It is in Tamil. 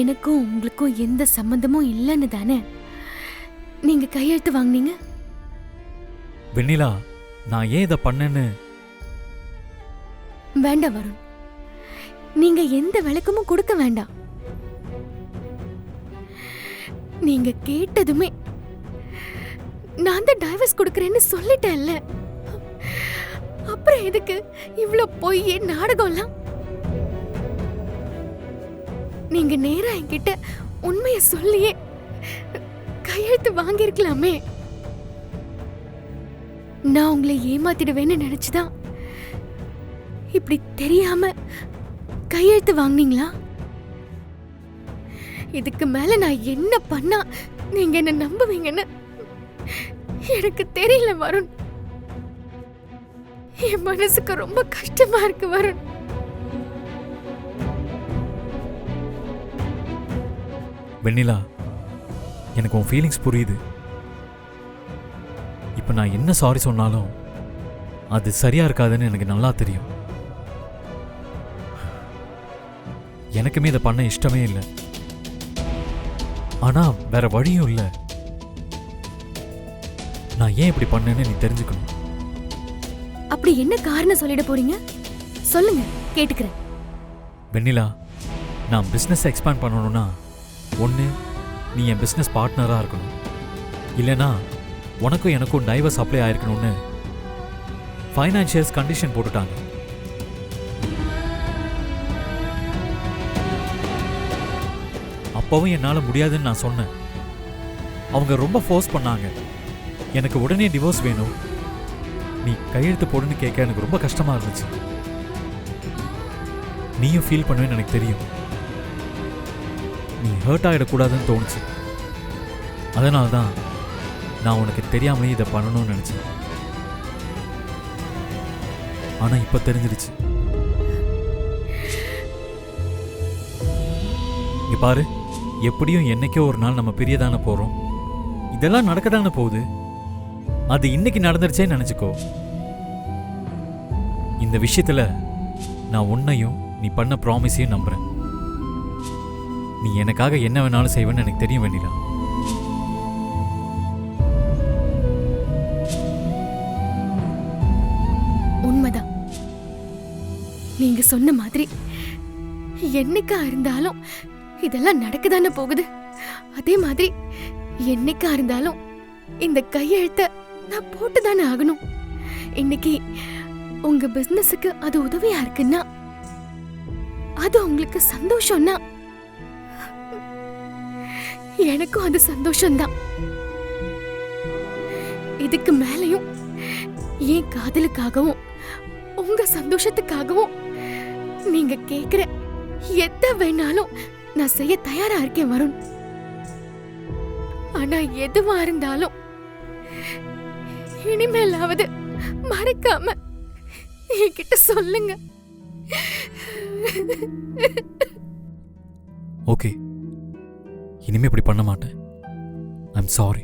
எனக்கும் உங்களுக்கும் எந்த சம்பந்தமும் இல்லைன்னு தானே நீங்க கையெழுத்து வாங்குனீங்க? வெண்ணிலா, நான் ஏன் இதை பண்ணேன்னு. வேண்டாம் வருண், நீங்க எந்த விளக்கமும் கொடுக்க வேண்டாம். நீங்க கேட்டதுமே நான் தான் டைவர்ஸ் கொடுக்கறேன்னு சொல்லிட்டேன்ல, அப்புறம் எதுக்கு இவ்ளோ பொய் நாடகம்லாம்? நீங்க நேரா என்கிட்ட உண்மைய சொல்லியே கையெழுத்து வாங்கிருக்கலாமே. நான் உங்களை ஏமாத்திடுவேன்னு நினைச்சுதான் இப்படி தெரியாம கையெழுத்து வாங்குனீங்களா? இதுக்கு மேல நான் என்ன பண்ணா நீங்க என்ன நம்புவீங்கன்னு எனக்கு தெரியல வருண். என் மனசுக்கு ரொம்ப கஷ்டமா இருக்கு வருண். வெண்ணிலா, எனக்கு உன் ஃபீலிங்ஸ் புரியுது. இப்போ நான் என்ன சாரி சொன்னாலும் அது சரியா இருக்காதுன்னு எனக்கு நல்லா தெரியும். எனக்குமே இதை பண்ண இஷ்டமே இல்லை. ஆனா வேற வழியும் இல்லை. நான் ஏன் இப்படி பண்ணேன்னு நீ தெரிஞ்சுக்கணும். அப்படி என்ன காரணம் சொல்லிட போறீங்க? சொல்லுங்க, கேட்டுக்கிறேன். வெண்ணிலா, நான் பிஸ்னஸ் எக்ஸ்பேண்ட் பண்ணணும்னா ஒன்று நீ என் பிஸ்னஸ் பார்ட்னராக இருக்கணும், இல்லைனா உனக்கும் எனக்கும் டைவர்ஸ் அப்ளை ஆயிருக்கணும்னு ஃபைனான்ஷியல்ஸ் கண்டிஷன் போட்டுட்டாங்க. அப்பவும் என்னால் முடியாதுன்னு நான் சொன்னேன். அவங்க ரொம்ப ஃபோர்ஸ் பண்ணாங்க. எனக்கு உடனே டிவோர்ஸ் வேணும், நீ கையெழுத்து போடுன்னு கேட்க எனக்கு ரொம்ப கஷ்டமாக இருந்துச்சு. நீயும் ஃபீல் பண்ணுவேன்னு எனக்கு தெரியும். நீ ஹர்ட் ஆகிடக்கூடாதுன்னு தோணுச்சு. அதனால தான் நான் உனக்கு தெரியாமலே இதை பண்ணணும்னு நினச்சேன். ஆனால் இப்போ தெரிஞ்சிடுச்சு. இங்க பாரு, எப்படியும் என்னைக்கோ ஒரு நாள் நம்ம பிரியதானே போகிறோம். இதெல்லாம் நடக்கதானே போகுது. அது இன்னைக்கு நடந்துருச்சேன்னு நினச்சிக்கோ. இந்த விஷயத்தில் நான் உன்னையும் நீ பண்ண ப்ராமிஸையும் நம்புறேன். நீ எனக்காக என்ன வேணாலும் செய்வேன்னு எனக்கு தெரியும் வெண்ணிலா. உண்மைதான். நீங்க சொன்ன மாதிரி என்னைக்கா இருந்தாலும் இதெல்லாம் நடக்கதானே போகுது. அதே மாதிரி என்னைக்கா இருந்தாலும் இந்த கையெழுத்த நான் போட்டுதானே ஆகணும். இன்னைக்கு உங்க பிசினஸுக்கு அது உதவியா இருக்குன்னா, அது உங்களுக்கு சந்தோஷம்னா, எனக்கும் அது சந்தோஷம்தான். இதுக்கு மேலையும் என் காதலுக்காகவும் உங்க சந்தோஷத்துக்காகவும் நீங்க கேக்குற எதை வேணாலும் நான் செய்ய தயாரா இருக்கேன் வருண். ஆனா எதுவா இருந்தாலும் இனிமேலாவது மறக்காம என்கிட்ட சொல்லுங்க. ஓகே, இனிமே இப்படி பண்ண மாட்டேன். I'm sorry.